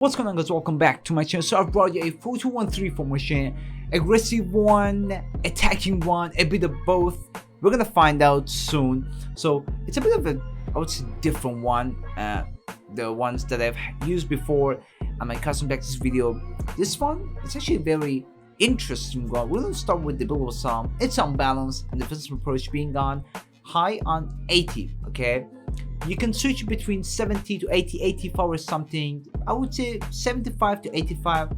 What's going on, guys? Welcome back to my channel. So I've brought you a 4-2-1-3 formation, aggressive one, attacking one, a bit of both. We're gonna find out soon. So it's a bit of a, I would say, different one. The ones that I've used before on my custom practice video. This one, it's actually a very interesting one. We're gonna start with the build of some. It's unbalanced and defensive approach being on high on 80. Okay. You can switch between 70 to 80, 85 or something. I would say 75 to 85,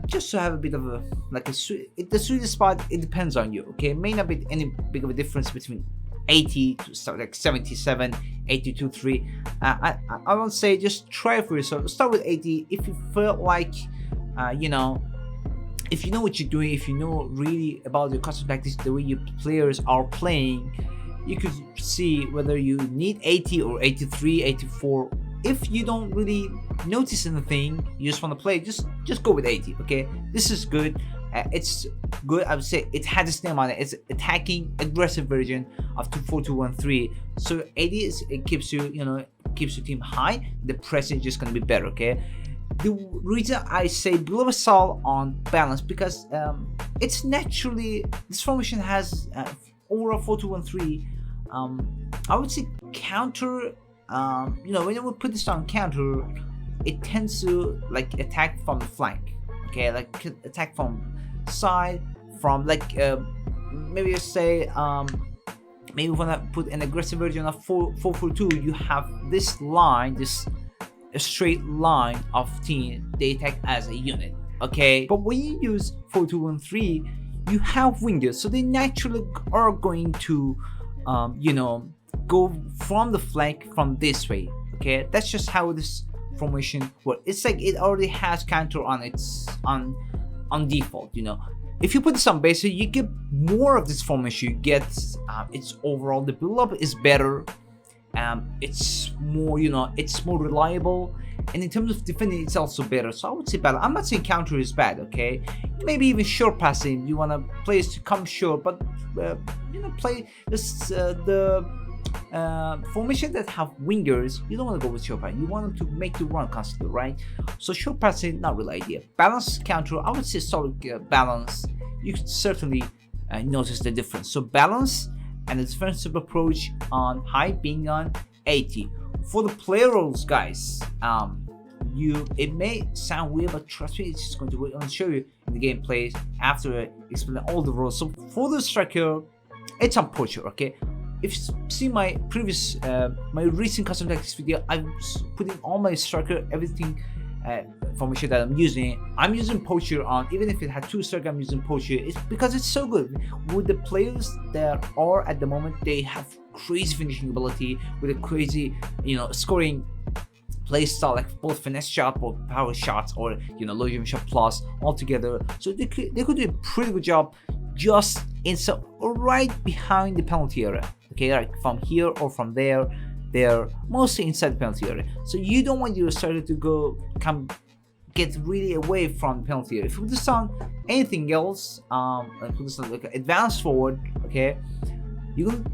just to have a bit of a the sweet spot. It depends on you. Okay, it may not be any big of a difference between 80 to start like 77, 82, 3. I won't say, just try it for yourself. Start with 80 if you feel like, if you know what you're doing, if you know really about your custom practice, the way your players are playing. You could see whether you need 80 or 83, 84. If you don't really notice anything, you just want to play, just go with 80. Okay, this is good. It's good. I would say it has its name on it. It's attacking aggressive version of 4-2-1-3. So 80 is, it keeps you, keeps your team high. The pressing is just gonna be better. Okay. The reason I say below assault on balance, because it's naturally, this formation has overall 4-2-1-3. I would say counter. When you put this on counter, it tends to like attack from the flank. Okay, like attack from side, from maybe you say maybe when I put an aggressive version of 4-4-2, you have this line, a straight line of team. They attack as a unit. Okay, but when you use 4-2-1-3, you have wingers, so they naturally are going to go from the flank from this way. Okay, that's just how this formation works. It's like it already has counter on its on default. If you put this on basic, you get more of this formation. You get its overall, the build up is better. It's more, it's more reliable, and in terms of defending, it's also better. So I would say better. I'm not saying counter is bad. Okay, maybe even short passing. You want to players to come short, but play this the formation that have wingers. You don't want to go with short passing. You want them to make the run constantly, right? So short passing, not really idea. Balance counter, I would say solid balance. You could certainly notice the difference. So balance and the defensive approach on high being on 80. For the player roles, guys, it may sound weird, but trust me, it's just going to work. I'm going to show you in the gameplay after I explain all the roles. So for the striker, it's on poacher. Okay, if you see my previous my recent custom tactics video, I'm putting all my striker, everything formation that I'm using poacher on. Even if it had 2 striker, I'm using poacher. It's because it's so good. With the players that are at the moment, they have crazy finishing ability with a crazy scoring play style, like both finesse shot or power shots, or low jump shot plus all together. So they could do a pretty good job just inside or right behind the penalty area. Okay, like from here or from there. They're mostly inside the penalty area, so you don't want your starter to get really away from the penalty area. If you put this on anything else, put this on like advanced forward, okay, you will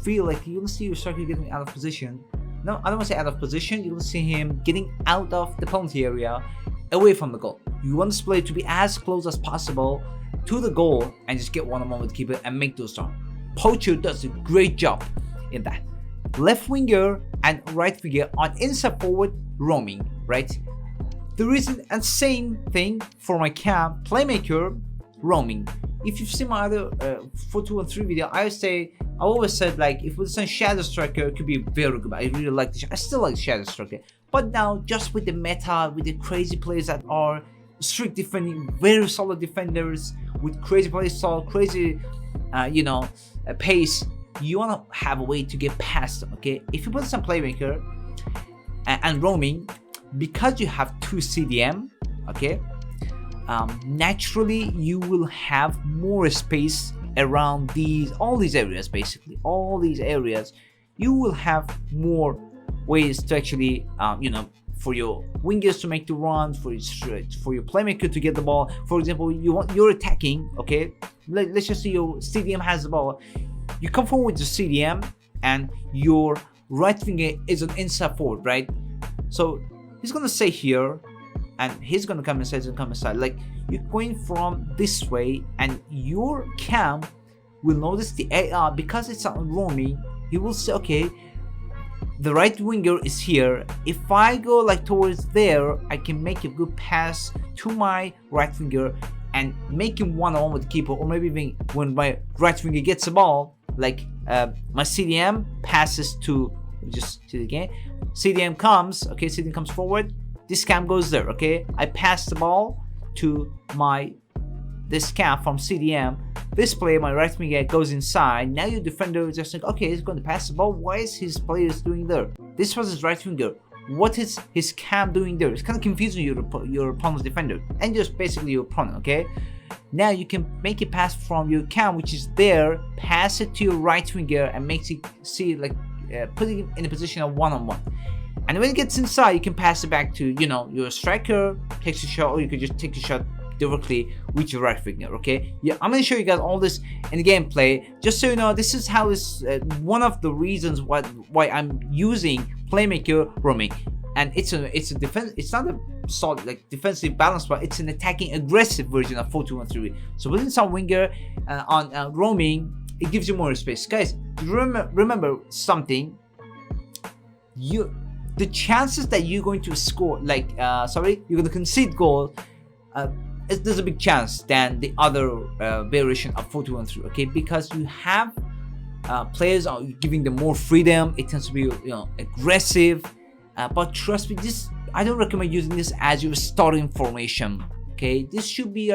feel like you'll see your striker getting out of position. No, I don't want to say out of position. You'll see him getting out of the penalty area, away from the goal. You want this player to be as close as possible to the goal and just get one-on-one with the keeper and make those turns. Poacher does a great job in that. Left winger and right winger on inside forward roaming, right? The reason, and same thing for my cam playmaker roaming. If you've seen my other 4-2-1-3 video, I always said, like, if it's a shadow striker, it could be very good. I really like I still like shadow striker, but now just with the meta, with the crazy players that are strict defending, very solid defenders with crazy play style, crazy pace, you want to have a way to get past them. Okay, if you put some playmaker and roaming, because you have 2 CDM, okay, naturally you will have more space around all these areas. Basically all these areas, you will have more ways to actually for your wingers to make the run, for your playmaker to get the ball. For example, you're attacking, okay, let's just say your CDM has the ball. You come forward with the CDM and your right winger is an inside forward, right? So he's gonna stay here, and he's gonna come inside and come inside. Like, you're going from this way, and your cam will notice the AR because it's on roaming. He will say, okay, the right winger is here. If I go like towards there, I can make a good pass to my right winger and make him one-on-one with the keeper, or maybe even when my right winger gets the ball, like my CDM passes to, just to the game, CDM comes, okay, CDM comes forward, this cam goes there, okay, I pass the ball to this cam from CDM, this player, my right winger, goes inside. Now your defender is just like, okay, he's going to pass the ball, why is his players doing there? This was his right winger, what is his cam doing there? It's kind of confusing your opponent's defender and just basically your opponent, okay? Now you can make a pass from your cam, which is there, pass it to your right winger and makes it see like putting it in a position of one-on-one. And when it gets inside, you can pass it back to, you know, your striker, takes a shot, or you could just take a shot directly with your right winger, okay? Yeah, I'm gonna show you guys all this in the gameplay, just so you know. This is how it's one of the reasons why I'm using playmaker roaming, and it's a defense. It's not a solid like defensive balance, but it's an attacking aggressive version of 4-2-1-3. So within some winger on roaming, it gives you more space, guys. Remember something. The chances that you're going to score, like you're going to concede goal, there's a big chance than the other variation of 4-2-1-3, okay? Because you have players are giving them more freedom. It tends to be, you know, aggressive. But trust me, I don't recommend using this as your starting formation. Okay, this should be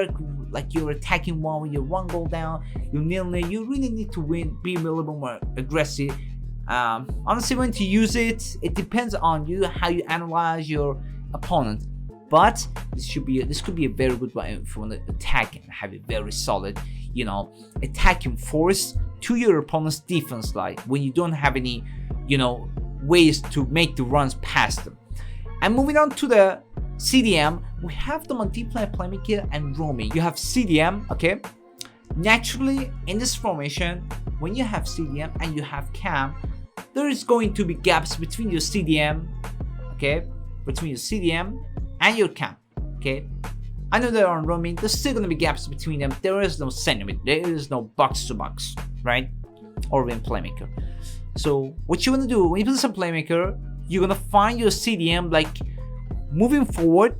like you're attacking one when you're one goal down, you're 0-0. You really need to win, be a little bit more aggressive. Honestly, when to use it, it depends on you, how you analyze your opponent. But this could be a very good one if you want to attack and have a very solid, you know, attacking force to your opponent's defense line when you don't have any, you know, ways to make the runs past them. And moving on to the CDM, we have the multiplayer playmaker and roaming. You have CDM, okay? Naturally, in this formation, when you have CDM and you have cam, there is going to be gaps between your CDM, okay? Between your CDM and your cam, okay? I know they're on roaming, there's still gonna be gaps between them. There is no centimeter, there is no box to box, right? Or in playmaker. So what you wanna do when you put this on playmaker, you're gonna find your CDM like moving forward.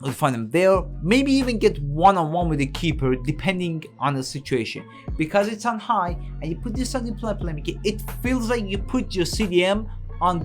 You'll find them there, maybe even get one-on-one with the keeper depending on the situation. Because it's on high and you put this on the playmaker, it feels like you put your CDM on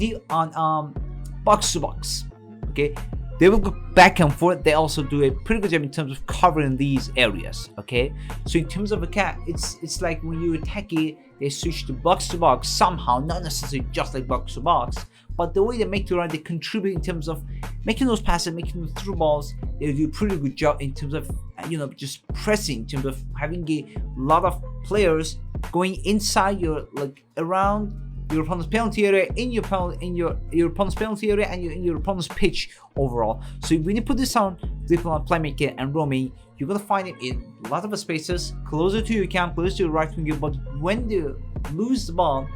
box to box, okay? They will go back and forth. They also do a pretty good job in terms of covering these areas, okay? So in terms of a cat, it's like when you attack it, they switch to box somehow, not necessarily just like box to box, but the way they make the run, they contribute in terms of making those passes, making those through balls. They do a pretty good job in terms of, you know, just pressing, in terms of having a lot of players going inside your, like, around your opponent's penalty area, in your opponent's penalty area, and in your opponent's pitch overall. So when you put this on playmaker and roaming, you're gonna find it in a lot of spaces, closer to your cam, closer to your right winger. But when they lose the ball,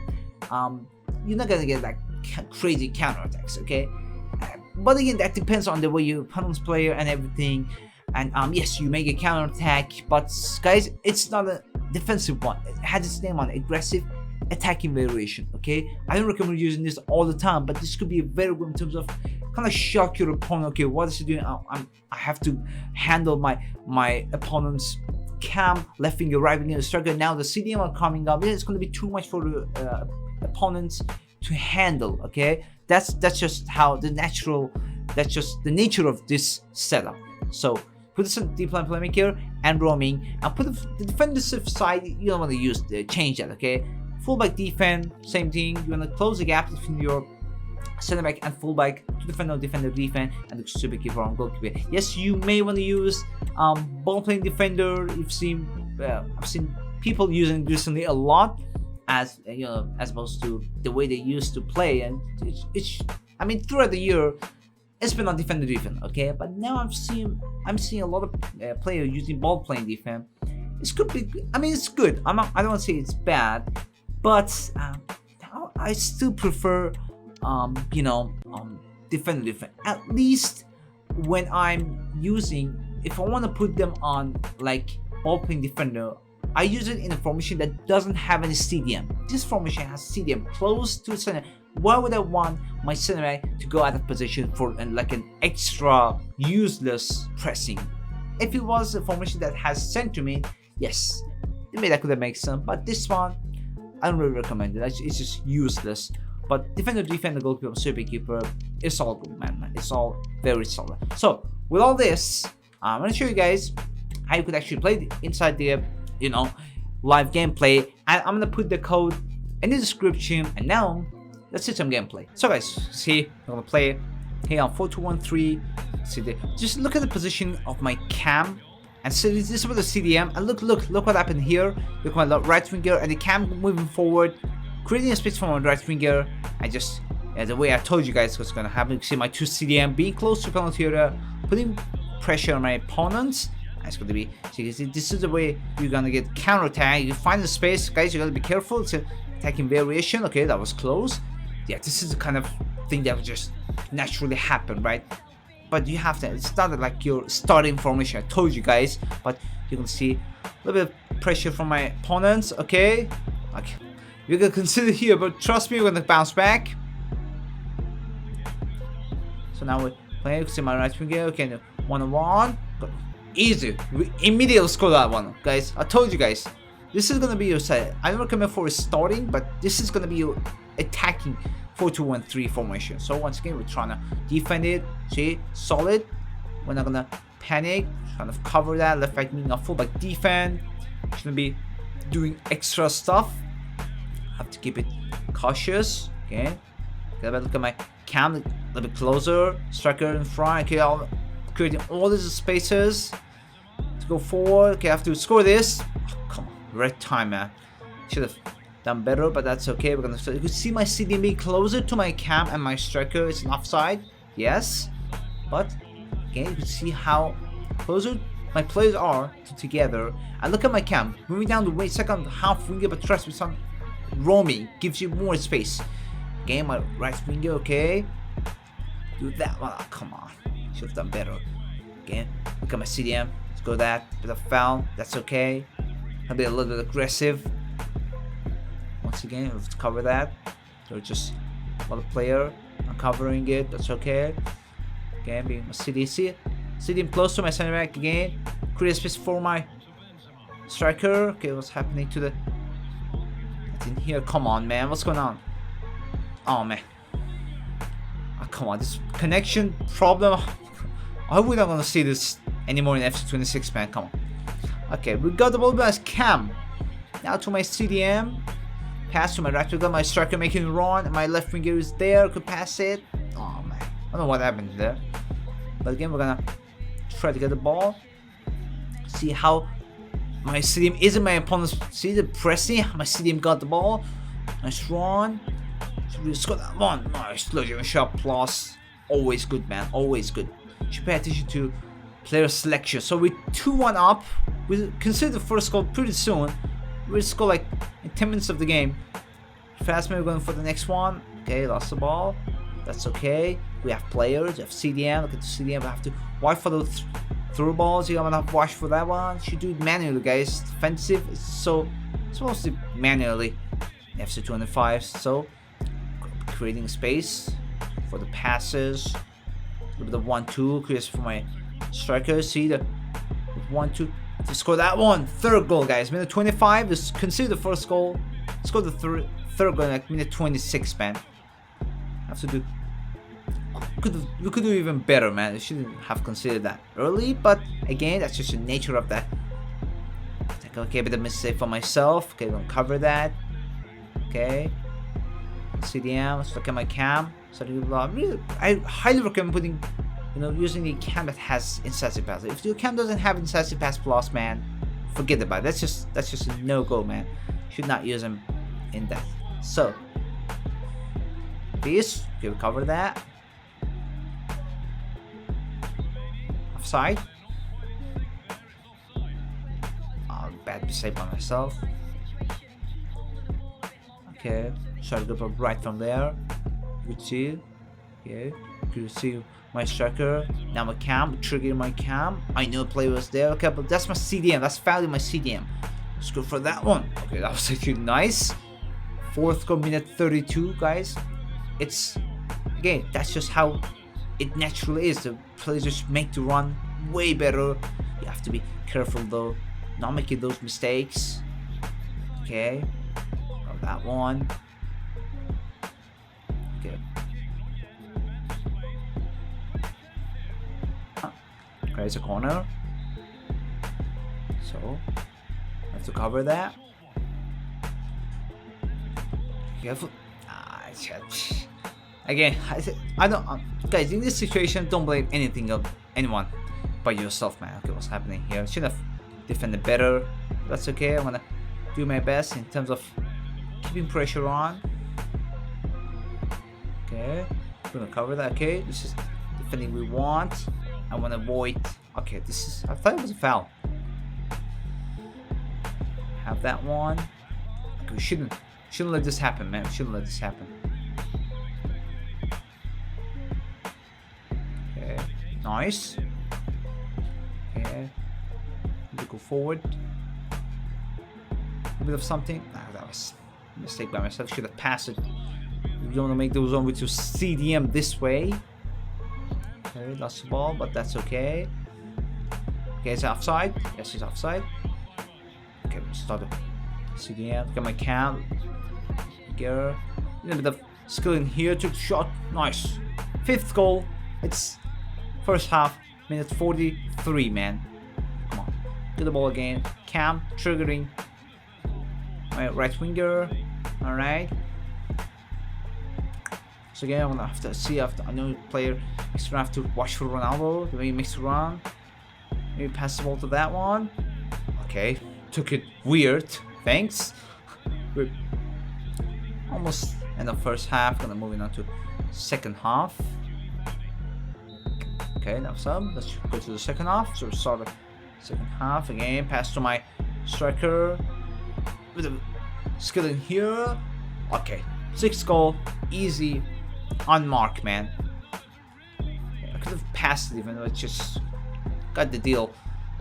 you're not gonna get like crazy counter attacks, okay? But again, that depends on the way your opponent's player and everything. And yes, you make a counter attack, but guys, it's not a defensive one. It has its name on aggressive attacking variation, okay? I don't recommend using this all the time, but this could be very good in terms of kind of shock your opponent. Okay, what is he doing? I have to handle my opponent's cam, left winger, right winger, striker. Now the CDM are coming up. It's going to be too much for the opponents to handle, okay? That's just how that's just the nature of this setup. So put this on deep line playmaker and roaming, and put the defensive side. You don't want to use change that, okay? Fullback defense, same thing. You want to close the gap between your center back and fullback to defend defense, and the super keeper on goalkeeper. Yes, you may want to use ball playing defender. I've seen people using it recently a lot, as you know, as opposed to the way they used to play. And it's I mean, throughout the year, it's been on defender defense, okay? But now I'm seeing a lot of players using ball playing defense. It could be, I mean, it's good. I don't want to say it's bad, but I still prefer, defender. At least when I'm using, if I want to put them on like ball-playing defender, I use it in a formation that doesn't have any CDM. This formation has CDM close to center. Why would I want my center back to go out of position for like an extra useless pressing? If it was a formation that has center mid, yes, maybe that could have made sense. But this one, I don't really recommend it. It's just useless. But defender, goalkeeper, super keeper, it's all good, man. It's all very solid. So with all this, I'm gonna show you guys how you could actually play inside the live gameplay, and I'm gonna put the code in the description. And now let's see some gameplay. So guys, see, I'm gonna play here on 4213. See, just look at the position of my cam, and so this is with the CDM. And look what happened here. Look at my right winger and the cam moving forward, creating a space for my right winger. I just, the way I told you guys what's gonna happen. You see my two CDM being close to penalty area, putting pressure on my opponents. It's going to be, so you see, this is the way you're going to get counter attack. You find the space, guys, you got to be careful. It's an attacking variation. Okay, that was close. Yeah, this is the kind of thing that would just naturally happen, right? But you have to, it's not like your starting formation, I told you guys, but you can see a little bit of pressure from my opponents. Okay, you're going to consider here, but trust me, we're going to bounce back. So now we're playing, you can see my right winger. Okay, 1-on-1. Easy, we immediately score that one, guys. I told you guys, this is gonna be your set. I don't recommend for starting, but this is gonna be your attacking 4-2-1-3 formation. So once again, we're trying to defend it. See, solid. We're not gonna panic. Trying to cover that. Left back being a fullback defend. Shouldn't be doing extra stuff. Have to keep it cautious. Okay. Gotta look at my cam a little bit closer. Striker in front. Okay, I'll creating all these spaces to go forward. Okay, I have to score this. Oh, come on, red time, man. Should have done better, but that's okay. We're gonna start. You can see my CDM closer to my cam and my striker. It's an offside, yes, but again, you can see how closer my players are together. And look at my cam moving down the second half winger, but trust me, some roaming gives you more space. Again, my right winger. Okay, do that one. Oh, come on. Should have done better. Again, look at my CDM. Let's go that. Bit of foul. That's okay. I'll be a little bit aggressive. Once again, let's cover that. So just another player. I'm covering it. That's okay. Again, being my CDM close to my center back again. Create space for my striker. Okay, what's happening to the? It's in here. Come on, man. What's going on? Oh man. Oh, come on, this connection problem. I would not want to see this anymore in FC26, man. Come on. Okay, we got the ball as cam. Now to my CDM. Pass to my right winger, my striker making a run. My left winger is there. Could pass it. Oh man, I don't know what happened there. But again, we're gonna try to get the ball. See how my CDM isn't my opponent's. See the pressing. My CDM got the ball. Nice run. So we score that one. Nice low shot plus. Always good, man. Always good. Should pay attention to player selection. So we're 2-1 up. We consider the first goal pretty soon. We'll score like in 10 minutes of the game. Fast man, we're going for the next one. Okay, lost the ball. That's okay. We have players. We have CDM. Look at the CDM. We have to watch for those through balls. You gotta watch for that one. Should do it manually, guys. Defensive. So it's supposed to manually. FC 25. So creating space for the passes. A little bit of 1-2 creates for my strikers. See the 1-2 to score that one. Third goal, guys. Minute 25. Just consider the first goal. Score the third goal like minute 26, man. Have to do. We could do even better, man. We shouldn't have considered that early, but again, that's just the nature of that. Okay, a bit of mistake for myself. Okay, don't cover that. Okay. CDM. Let's look at my cam. So really, I highly recommend putting, using the cam that has incisive pass. If your cam doesn't have incisive pass plus, man, forget about it. That's just a no-go, man. Should not use them in that. So this, okay, we cover that. Offside. Oh, bad mistake by myself. Okay, try to go right from there. Good see. Okay, You see my striker. Now my cam, trigger my cam. I know player was there. Okay, but that's my CDM. That's value my CDM. Let's go for that one. Okay, that was actually nice. Fourth goal, minute 32, guys. It's again, that's just how it naturally is. The players just make the run way better. You have to be careful though, not making those mistakes. Okay, got that one. Okay. Okay, it's a corner. So I have to cover that. Careful. Again, I don't, guys. In this situation, don't blame anything of anyone but yourself, man. Okay, what's happening here? Should have defended better. That's okay. I'm gonna do my best in terms of keeping pressure on. Okay, I'm gonna cover that. Okay, this is defending we want. I want to avoid. Okay, this is. I thought it was a foul. Have that one. Okay, we shouldn't let this happen, man. We shouldn't let this happen. Okay, nice. Okay, go forward. A bit of something. That was a mistake by myself. Should have passed it. You don't want to make those on with your CDM this way. Okay, lost the ball, but that's okay. Okay, it's offside. Yes, it's offside. Okay, let's start the CDM. Get my cam. Get a little bit of skill in here. Took the shot. Nice. Fifth goal. It's first half. Minute 43, man. Come on. Get the ball again. Cam triggering. My right winger. Alright. So again, I'm gonna have to see after I know the player is gonna have to watch for Ronaldo, the way he makes the run. Maybe pass the ball to that one. Okay. Took it weird. Thanks. We're almost in the first half. Gonna moving on to second half. Okay, now some. Let's go to the second half. So we start the second half again. Pass to my striker with a skill in here. Okay, 6th goal, easy, unmarked, man. Yeah, I could have passed it even though it just got the deal.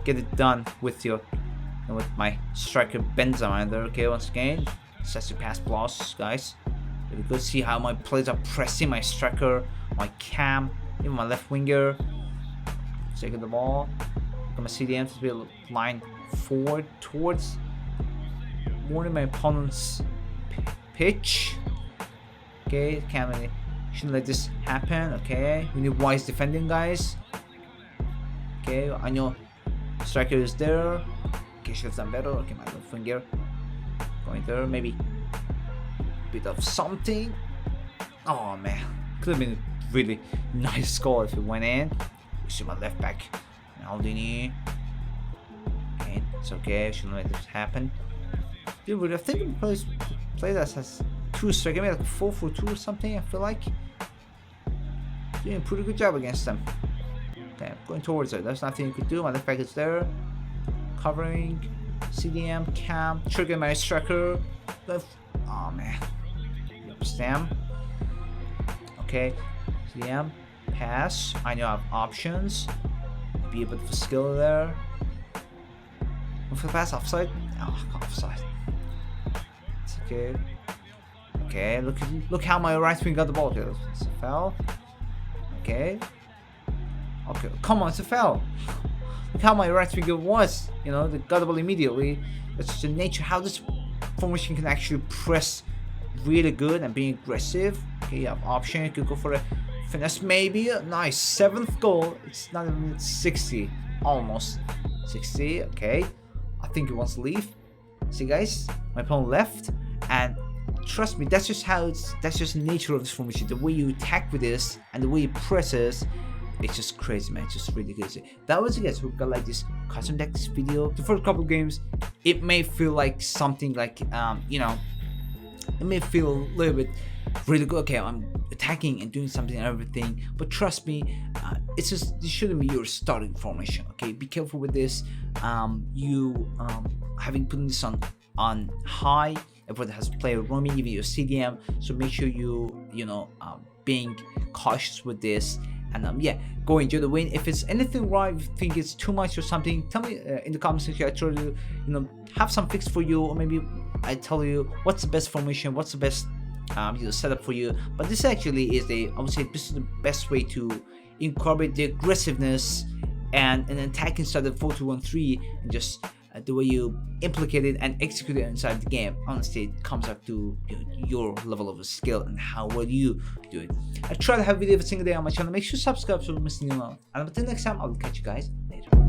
Get it done with your, with my striker Benzema there. Okay, once again, sets the pass plus, guys. Really good. See how my players are pressing my striker, my cam, even my left winger. Taking the ball. I'm gonna see the end to be line forward towards more than my opponent's pitch. Okay, shouldn't let this happen. Okay, we need wise defending, guys. Okay, I know striker is there. Okay, should have done better. Okay, my left winger going there. Maybe a bit of something. Oh man, could have been a really nice goal if it went in. We see my left back, Aldini. Okay, it's okay. Shouldn't let this happen. Dude, I think the play that has 2 strikers, maybe like 4-4-2 or something. I feel like doing a pretty good job against them. Okay, going towards it. There's nothing you could do. My left back is there, covering. CDM, cam, trigger my striker. Left. Oh man. Stam. Okay, CDM. Pass. I know I have options. Be a bit of a skill there. For the pass, offside. Oh, offside. It's okay. Okay, look how my right wing got the ball. Okay, it's a foul. Okay. Okay, come on, it's a foul. Look how my right winger was. You know, they got the ball immediately. That's just the nature how this formation can actually press really good and being aggressive. Okay, you have option. You could go for a finesse, maybe. Nice. 7th goal. It's not even 60. Almost 60. Okay. I think he wants to leave. See, guys, my opponent left, and trust me, that's just the nature of this formation. The way you attack with this and the way you presses, it's just crazy, man. It's just really crazy. That was it, guys. We got like this custom deck, this video. The first couple games, it may feel like something like you know, it may feel a little bit really good. Okay, I'm attacking and doing something and everything, but trust me, it's just, this shouldn't be your starting formation. Okay, be careful with this. Having put this on high, everyone has player roaming, even your CDM, so make sure you know being cautious with this. And yeah, go enjoy the win. If it's anything wrong, if you think it's too much or something, tell me in the comment section. I try to, have some fix for you, or maybe I tell you what's the best formation, what's the best setup for you. But this actually is I would say this is the best way to incorporate the aggressiveness and an attacking style of 4-2-1-3, and just the way you implicate it and execute it inside the game. Honestly, it comes up to your level of skill and how well you do it. I try to have video every single day on my channel. Make sure to subscribe so you don't miss anything. And until next time, I'll catch you guys later.